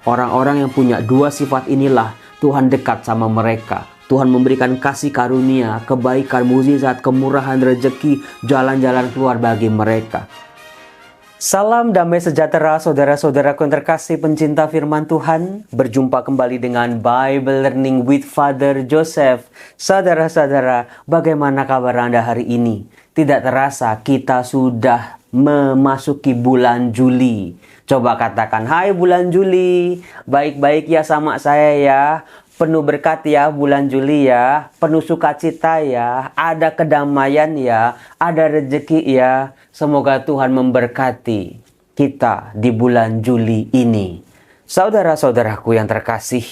Orang-orang yang punya dua sifat inilah Tuhan dekat sama mereka. Tuhan memberikan kasih karunia, kebaikan, mukjizat, kemurahan, rezeki, jalan-jalan keluar bagi mereka. Salam damai sejahtera saudara-saudaraku yang terkasih pencinta firman Tuhan. Berjumpa kembali dengan Bible Learning with Father Joseph. Saudara-saudara, bagaimana kabar Anda hari ini? Tidak terasa kita sudah memasuki bulan Juli. Coba katakan, hai bulan Juli, baik-baik ya sama saya ya. Penuh berkat ya bulan Juli ya, penuh sukacita ya, ada kedamaian ya, ada rezeki ya. Semoga Tuhan memberkati kita di bulan Juli ini. Saudara-saudaraku yang terkasih,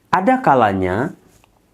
ada kalanya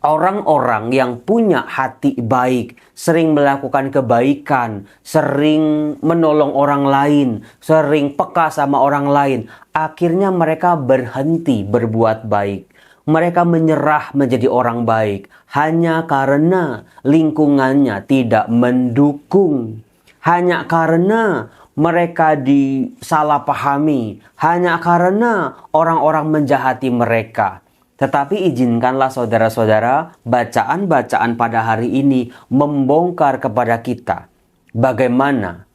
orang-orang yang punya hati baik, sering melakukan kebaikan, sering menolong orang lain, sering peka sama orang lain, akhirnya mereka berhenti berbuat baik. Mereka menyerah menjadi orang baik hanya karena lingkungannya tidak mendukung. Hanya karena mereka disalahpahami. Hanya karena orang-orang menjahati mereka. Tetapi izinkanlah saudara-saudara, bacaan-bacaan pada hari ini membongkar kepada kita bagaimana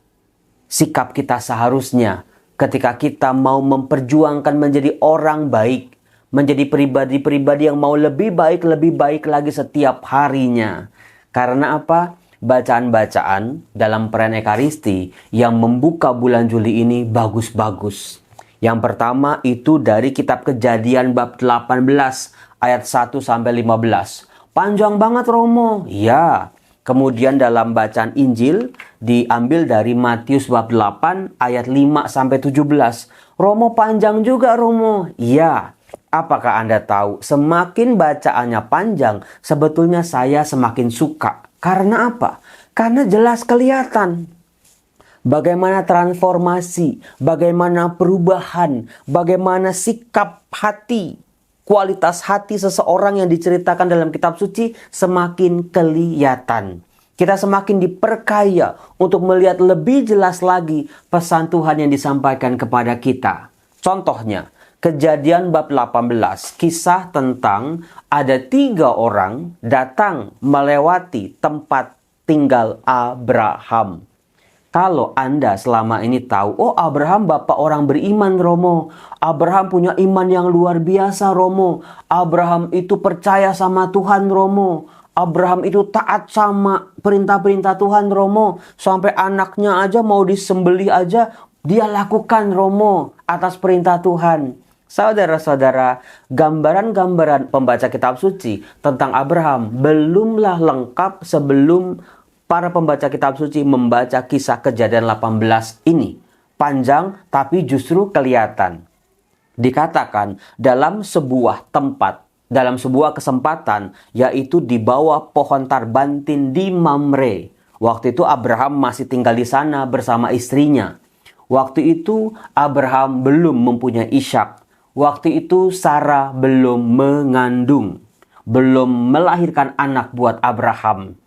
sikap kita seharusnya ketika kita mau memperjuangkan menjadi orang baik. Menjadi pribadi-pribadi yang mau lebih baik lagi setiap harinya. Karena apa? Bacaan-bacaan dalam perayaan Ekaristi yang membuka bulan Juli ini bagus-bagus. Yang pertama itu dari kitab Kejadian bab 18 ayat 1 sampai 15. Panjang banget Romo. Ya. Kemudian dalam bacaan Injil diambil dari Matius bab 8 ayat 5 sampai 17. Romo panjang juga Romo. Ya. Apakah Anda tahu, semakin bacaannya panjang, sebetulnya saya semakin suka. Karena apa? Karena jelas kelihatan bagaimana transformasi, bagaimana perubahan, bagaimana sikap hati, kualitas hati seseorang yang diceritakan dalam kitab suci semakin kelihatan. Kita semakin diperkaya untuk melihat lebih jelas lagi pesan Tuhan yang disampaikan kepada kita. Contohnya, Kejadian bab 18, kisah tentang ada 3 orang datang melewati tempat tinggal Abraham. Kalau Anda selama ini tahu, oh Abraham bapak orang beriman Romo. Abraham punya iman yang luar biasa Romo. Abraham itu percaya sama Tuhan Romo. Abraham itu taat sama perintah-perintah Tuhan Romo. Sampai anaknya aja mau disembelih aja, dia lakukan Romo atas perintah Tuhan. Saudara-saudara, gambaran-gambaran pembaca kitab suci tentang Abraham belumlah lengkap sebelum para pembaca kitab suci membaca kisah Kejadian 18 ini. Panjang tapi justru kelihatan. Dikatakan dalam sebuah tempat, dalam sebuah kesempatan, yaitu di bawah pohon tarbantin di Mamre. Waktu itu Abraham masih tinggal di sana bersama istrinya. Waktu itu Abraham belum mempunyai Ishak. Waktu itu Sarah belum mengandung, belum melahirkan anak buat Abraham.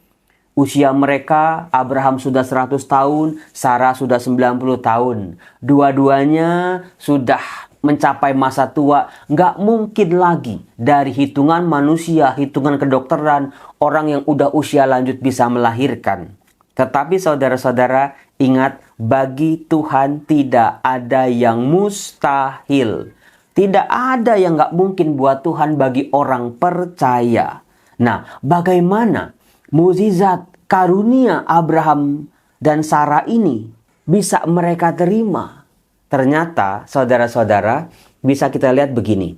Usia mereka, Abraham sudah 100 tahun, Sarah sudah 90 tahun. Dua-duanya sudah mencapai masa tua, nggak mungkin lagi dari hitungan manusia, hitungan kedokteran, orang yang udah usia lanjut bisa melahirkan. Tetapi saudara-saudara, ingat, bagi Tuhan tidak ada yang mustahil. Tidak ada yang gak mungkin buat Tuhan bagi orang percaya. Nah, bagaimana mukjizat karunia Abraham dan Sarah ini bisa mereka terima? Ternyata, saudara-saudara, bisa kita lihat begini.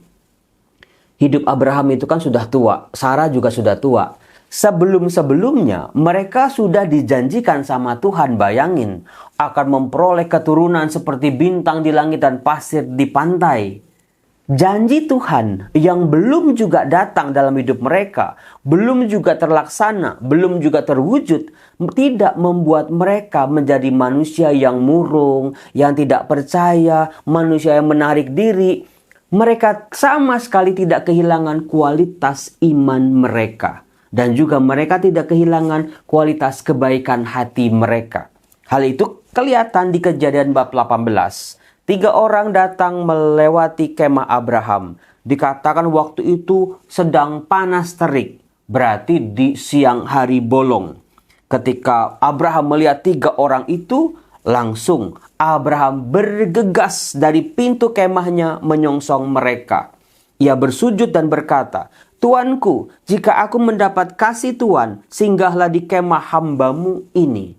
Hidup Abraham itu kan sudah tua, Sarah juga sudah tua. Sebelum-sebelumnya mereka sudah dijanjikan sama Tuhan, bayangin, akan memperoleh keturunan seperti bintang di langit dan pasir di pantai. Janji Tuhan yang belum juga datang dalam hidup mereka, belum juga terlaksana, belum juga terwujud, tidak membuat mereka menjadi manusia yang murung, yang tidak percaya, manusia yang menarik diri. Mereka sama sekali tidak kehilangan kualitas iman mereka. Dan juga mereka tidak kehilangan kualitas kebaikan hati mereka. Hal itu kelihatan di Kejadian bab 18. 3 orang datang melewati kemah Abraham. Dikatakan waktu itu sedang panas terik, berarti di siang hari bolong. Ketika Abraham melihat 3 orang itu, langsung Abraham bergegas dari pintu kemahnya menyongsong mereka. Ia bersujud dan berkata, "Tuanku, jika aku mendapat kasih Tuan, singgahlah di kemah hambamu ini."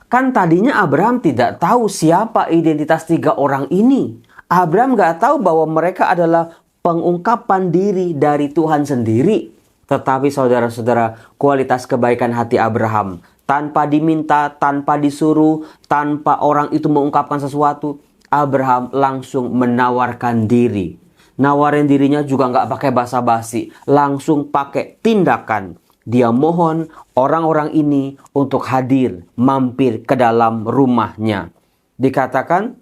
Kan tadinya Abraham tidak tahu siapa identitas 3 orang ini. Abraham gak tahu bahwa mereka adalah pengungkapan diri dari Tuhan sendiri. Tetapi saudara-saudara, kualitas kebaikan hati Abraham, tanpa diminta, tanpa disuruh, tanpa orang itu mengungkapkan sesuatu, Abraham langsung menawarkan diri. Nawarin dirinya juga gak pakai basa-basi, langsung pakai tindakan. Dia mohon orang-orang ini untuk hadir, mampir ke dalam rumahnya. Dikatakan,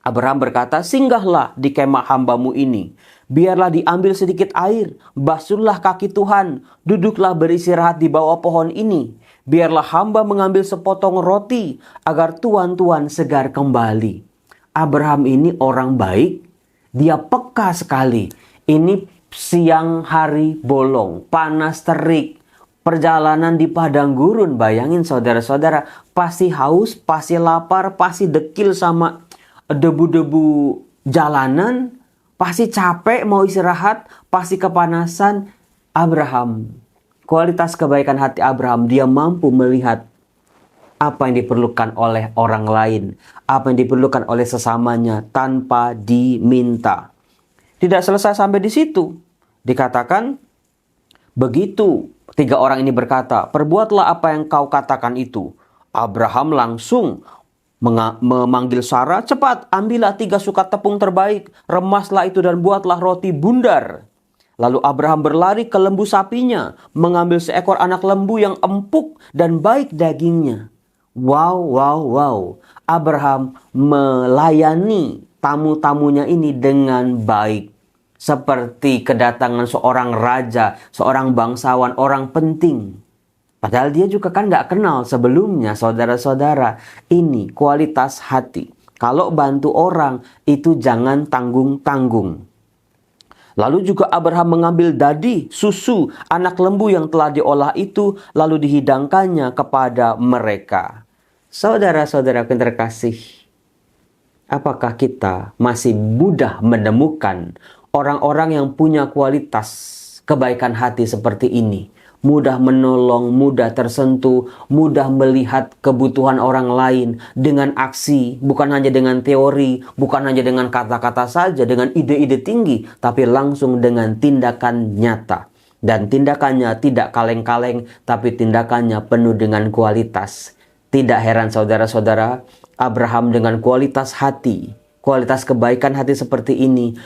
Abraham berkata, "Singgahlah di kemah hambamu ini. Biarlah diambil sedikit air, basuhlah kaki Tuhan, duduklah beristirahat di bawah pohon ini. Biarlah hamba mengambil sepotong roti, agar tuan-tuan segar kembali." Abraham ini orang baik, dia peka sekali. Ini siang hari bolong, panas terik. Perjalanan di padang gurun, bayangin saudara-saudara, pasti haus, pasti lapar, pasti dekil sama debu-debu jalanan, pasti capek mau istirahat, pasti kepanasan. Abraham, kualitas kebaikan hati Abraham, dia mampu melihat apa yang diperlukan oleh orang lain, apa yang diperlukan oleh sesamanya tanpa diminta. Tidak selesai sampai di situ. Dikatakan, begitu 3 orang ini berkata, "Perbuatlah apa yang kau katakan itu." Abraham langsung memanggil Sarah, "Cepat, ambillah 3 sukat tepung terbaik, remaslah itu dan buatlah roti bundar." Lalu Abraham berlari ke lembu sapinya, mengambil seekor anak lembu yang empuk dan baik dagingnya. Wow, wow, wow. Abraham melayani tamu-tamunya ini dengan baik. Seperti kedatangan seorang raja, seorang bangsawan, orang penting. Padahal dia juga kan gak kenal sebelumnya, saudara-saudara. Ini kualitas hati. Kalau bantu orang, itu jangan tanggung-tanggung. Lalu juga Abraham mengambil dadi, susu, anak lembu yang telah diolah itu, lalu dihidangkannya kepada mereka. Saudara-saudara yang terkasih, apakah kita masih mudah menemukan orang-orang yang punya kualitas kebaikan hati seperti ini? Mudah menolong, mudah tersentuh, mudah melihat kebutuhan orang lain dengan aksi, bukan hanya dengan teori, bukan hanya dengan kata-kata saja, dengan ide-ide tinggi, tapi langsung dengan tindakan nyata. Dan tindakannya tidak kaleng-kaleng, tapi tindakannya penuh dengan kualitas. Tidak heran saudara-saudara, Abraham dengan kualitas hati, kualitas kebaikan hati seperti ini,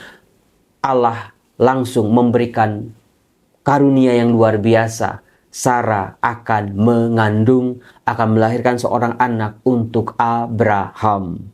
Allah langsung memberikan karunia yang luar biasa. Sarah akan mengandung, akan melahirkan seorang anak untuk Abraham.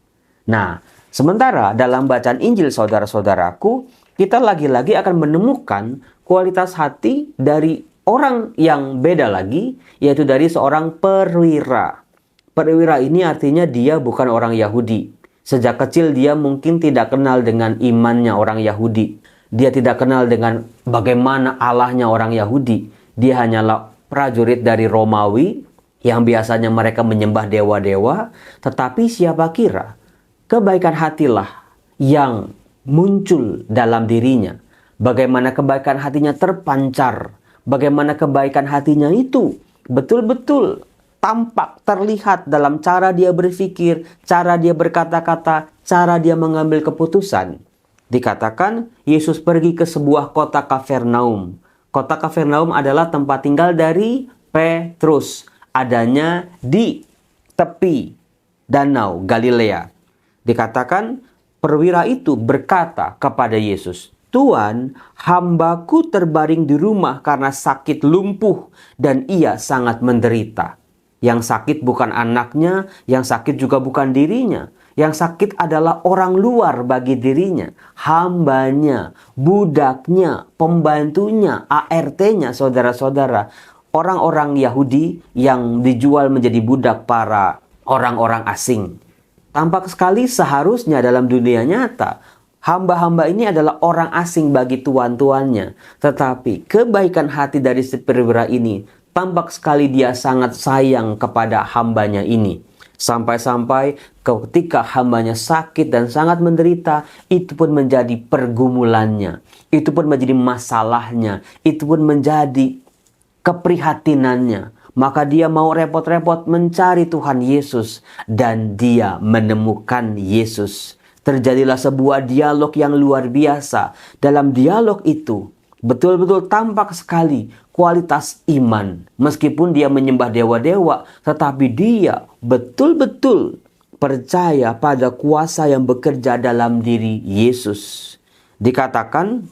Nah, sementara dalam bacaan Injil saudara-saudaraku, kita lagi-lagi akan menemukan kualitas hati dari orang yang beda lagi, yaitu dari seorang perwira. Perwira ini artinya dia bukan orang Yahudi. Sejak kecil dia mungkin tidak kenal dengan imannya orang Yahudi. Dia tidak kenal dengan bagaimana Allahnya orang Yahudi. Dia hanyalah prajurit dari Romawi yang biasanya mereka menyembah dewa-dewa. Tetapi siapa kira kebaikan hatilah yang muncul dalam dirinya. Bagaimana kebaikan hatinya terpancar. Bagaimana kebaikan hatinya itu betul-betul tampak, terlihat dalam cara dia berpikir, cara dia berkata-kata, cara dia mengambil keputusan. Dikatakan Yesus pergi ke sebuah kota Kapernaum. Kota Kapernaum adalah tempat tinggal dari Petrus. Adanya di tepi danau Galilea. Dikatakan perwira itu berkata kepada Yesus, "Tuan, hambaku terbaring di rumah karena sakit lumpuh dan ia sangat menderita." Yang sakit bukan anaknya, yang sakit juga bukan dirinya. Yang sakit adalah orang luar bagi dirinya. Hambanya, budaknya, pembantunya, ART-nya, saudara-saudara. Orang-orang Yahudi yang dijual menjadi budak para orang-orang asing. Tampak sekali seharusnya dalam dunia nyata, hamba-hamba ini adalah orang asing bagi tuan-tuannya. Tetapi kebaikan hati dari si perwira ini, tampak sekali dia sangat sayang kepada hambanya ini. Sampai-sampai ketika hambanya sakit dan sangat menderita, itu pun menjadi pergumulannya. Itu pun menjadi masalahnya. Itu pun menjadi keprihatinannya. Maka dia mau repot-repot mencari Tuhan Yesus. Dan dia menemukan Yesus. Terjadilah sebuah dialog yang luar biasa. Dalam dialog itu, betul-betul tampak sekali kualitas iman. Meskipun dia menyembah dewa-dewa, tetapi dia betul-betul percaya pada kuasa yang bekerja dalam diri Yesus. Dikatakan,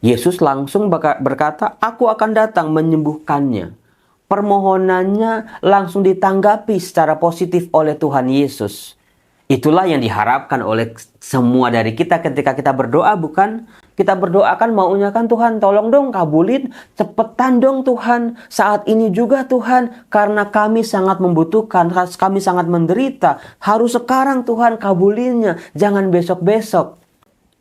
Yesus langsung berkata, "Aku akan datang menyembuhkannya." Permohonannya langsung ditanggapi secara positif oleh Tuhan Yesus. Itulah yang diharapkan oleh semua dari kita ketika kita berdoa, bukan? Kita berdoa kan maunya kan, Tuhan tolong dong kabulin, cepetan dong Tuhan, saat ini juga Tuhan, karena kami sangat membutuhkan, kami sangat menderita, harus sekarang Tuhan kabulinnya, jangan besok-besok.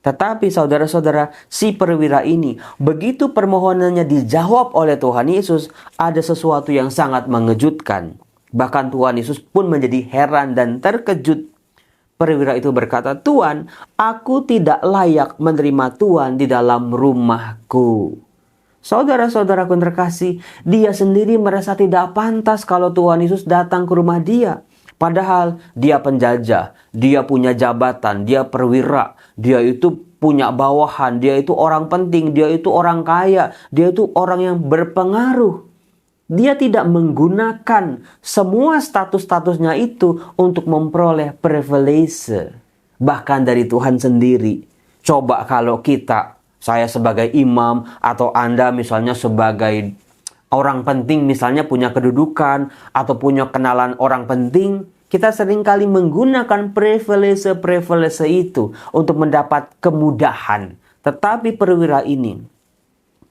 Tetapi saudara-saudara, si perwira ini, begitu permohonannya dijawab oleh Tuhan Yesus, ada sesuatu yang sangat mengejutkan. Bahkan Tuhan Yesus pun menjadi heran dan terkejut. Perwira itu berkata, "Tuhan, aku tidak layak menerima Tuhan di dalam rumahku." Saudara-saudaraku yang terkasih, dia sendiri merasa tidak pantas kalau Tuhan Yesus datang ke rumah dia. Padahal dia penjajah, dia punya jabatan, dia perwira, dia itu punya bawahan, dia itu orang penting, dia itu orang kaya, dia itu orang yang berpengaruh. Dia tidak menggunakan semua status-statusnya itu untuk memperoleh privilege. Bahkan dari Tuhan sendiri. Coba kalau kita, saya sebagai imam atau Anda misalnya sebagai orang penting, misalnya punya kedudukan atau punya kenalan orang penting, kita seringkali menggunakan privilege itu untuk mendapat kemudahan. Tetapi perwira ini,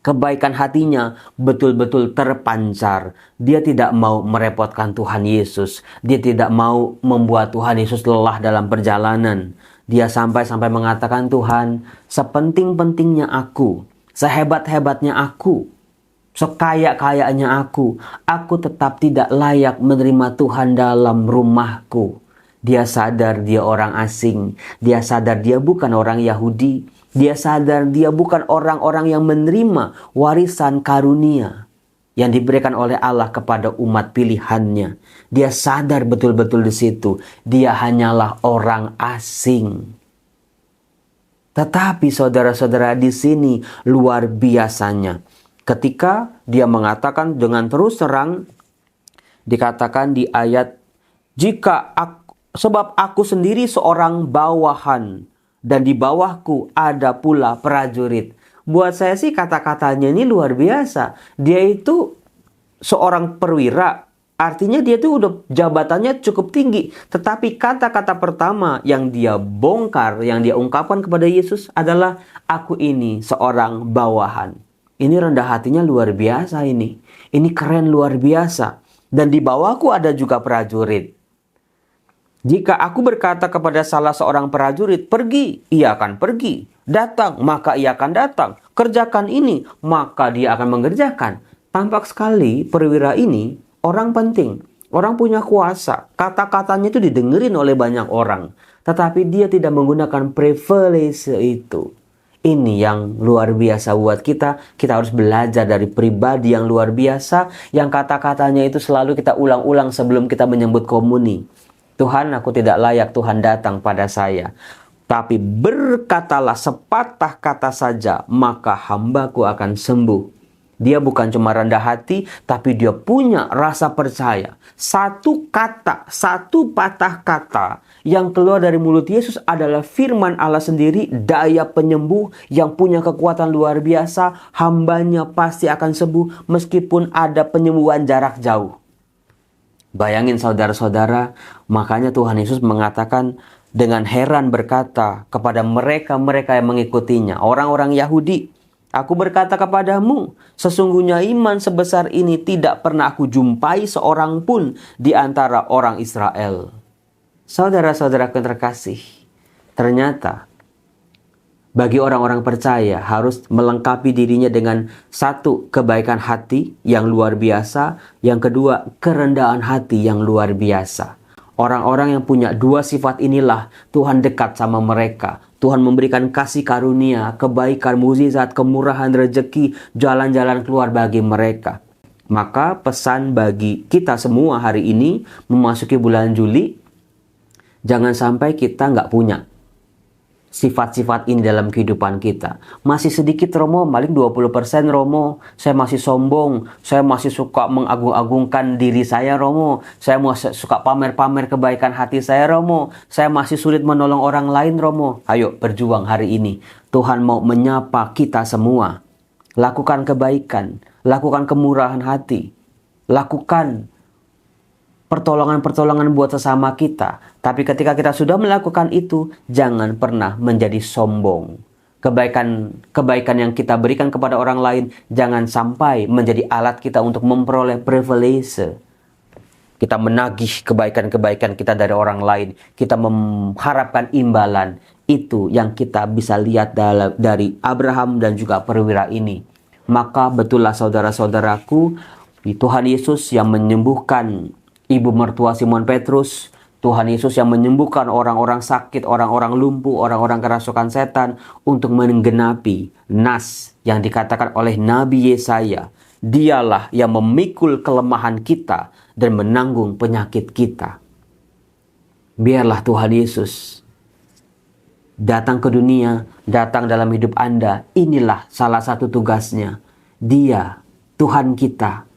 kebaikan hatinya betul-betul terpancar. Dia tidak mau merepotkan Tuhan Yesus. Dia tidak mau membuat Tuhan Yesus lelah dalam perjalanan. Dia sampai-sampai mengatakan, "Tuhan, sepenting-pentingnya aku, sehebat-hebatnya aku, sekaya-kayanya aku tetap tidak layak menerima Tuhan dalam rumahku." Dia sadar dia orang asing. Dia sadar dia bukan orang Yahudi. Dia sadar dia bukan orang-orang yang menerima warisan karunia yang diberikan oleh Allah kepada umat pilihannya. Dia sadar betul-betul di situ. Dia hanyalah orang asing. Tetapi saudara-saudara, di sini luar biasanya. Ketika dia mengatakan dengan terus terang, dikatakan di ayat, sebab aku sendiri seorang bawahan, dan di bawahku ada pula prajurit. Buat saya sih kata-katanya ini luar biasa. Dia itu seorang perwira, artinya dia tuh udah jabatannya cukup tinggi. Tetapi kata-kata pertama yang dia bongkar, yang dia ungkapkan kepada Yesus adalah, "Aku ini seorang bawahan." Ini rendah hatinya luar biasa ini. Ini keren luar biasa. Dan di bawahku ada juga prajurit. Jika aku berkata kepada salah seorang prajurit, "Pergi," ia akan pergi. "Datang," maka ia akan datang. "Kerjakan ini," maka dia akan mengerjakan. Tampak sekali perwira ini orang penting. Orang punya kuasa. Kata-katanya itu didengerin oleh banyak orang. Tetapi dia tidak menggunakan privilege itu. Ini yang luar biasa buat kita. Kita harus belajar dari pribadi yang luar biasa. Yang kata-katanya itu selalu kita ulang-ulang sebelum kita menyebut komuni. "Tuhan, aku tidak layak Tuhan datang pada saya. Tapi berkatalah sepatah kata saja, maka hambaku akan sembuh." Dia bukan cuma rendah hati, tapi dia punya rasa percaya. Satu kata, satu patah kata yang keluar dari mulut Yesus adalah firman Allah sendiri, daya penyembuh yang punya kekuatan luar biasa. Hambanya pasti akan sembuh meskipun ada penyembuhan jarak jauh. Bayangin saudara-saudara, makanya Tuhan Yesus mengatakan dengan heran berkata kepada mereka-mereka yang mengikutinya, orang-orang Yahudi, "Aku berkata kepadamu, sesungguhnya iman sebesar ini tidak pernah aku jumpai seorang pun di antara orang Israel." Saudara-saudaraku yang terkasih, ternyata bagi orang-orang percaya harus melengkapi dirinya dengan satu, kebaikan hati yang luar biasa. Yang kedua, kerendahan hati yang luar biasa. Orang-orang yang punya dua sifat inilah Tuhan dekat sama mereka. Tuhan memberikan kasih karunia, kebaikan, mukjizat, kemurahan, rezeki, jalan-jalan keluar bagi mereka. Maka pesan bagi kita semua hari ini memasuki bulan Juli, jangan sampai kita nggak punya sifat-sifat ini dalam kehidupan kita. Masih sedikit Romo, paling 20% Romo. Saya masih sombong, saya masih suka mengagung-agungkan diri saya Romo. Saya masih suka pamer-pamer kebaikan hati saya Romo. Saya masih sulit menolong orang lain Romo. Ayo berjuang hari ini. Tuhan mau menyapa kita semua. Lakukan kebaikan, lakukan kemurahan hati, lakukan pertolongan-pertolongan buat sesama kita. Tapi ketika kita sudah melakukan itu, jangan pernah menjadi sombong. Kebaikan yang kita berikan kepada orang lain, jangan sampai menjadi alat kita untuk memperoleh privilege. Kita menagih kebaikan-kebaikan kita dari orang lain. Kita mengharapkan imbalan. Itu yang kita bisa lihat dari Abraham dan juga perwira ini. Maka betullah saudara-saudaraku, Tuhan Yesus yang menyembuhkan ibu mertua Simon Petrus, Tuhan Yesus yang menyembuhkan orang-orang sakit, orang-orang lumpuh, orang-orang kerasukan setan untuk menggenapi nas yang dikatakan oleh Nabi Yesaya. Dialah yang memikul kelemahan kita dan menanggung penyakit kita. Biarlah Tuhan Yesus datang ke dunia, datang dalam hidup Anda. Inilah salah satu tugasnya. Dia, Tuhan kita,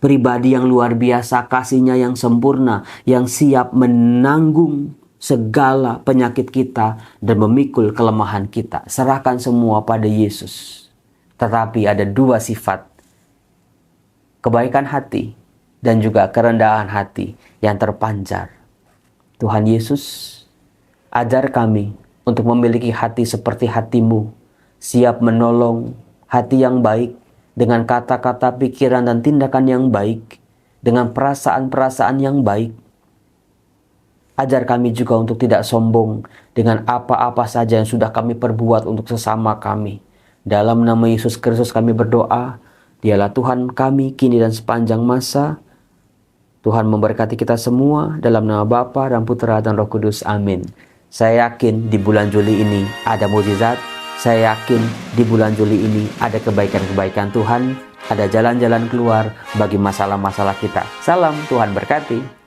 pribadi yang luar biasa, kasihnya yang sempurna, yang siap menanggung segala penyakit kita dan memikul kelemahan kita. Serahkan semua pada Yesus. Tetapi ada dua sifat, kebaikan hati dan juga kerendahan hati yang terpancar. Tuhan Yesus, ajar kami untuk memiliki hati seperti hati-Mu, siap menolong, hati yang baik, dengan kata-kata, pikiran, dan tindakan yang baik, dengan perasaan-perasaan yang baik. Ajar kami juga untuk tidak sombong dengan apa-apa saja yang sudah kami perbuat untuk sesama kami. Dalam nama Yesus Kristus kami berdoa, Dialah Tuhan kami kini dan sepanjang masa. Tuhan memberkati kita semua dalam nama Bapa dan Putra dan Roh Kudus. Amin. Saya yakin di bulan Juli ini ada mukjizat. Saya yakin di bulan Juli ini ada kebaikan-kebaikan Tuhan, ada jalan-jalan keluar bagi masalah-masalah kita. Salam, Tuhan berkati.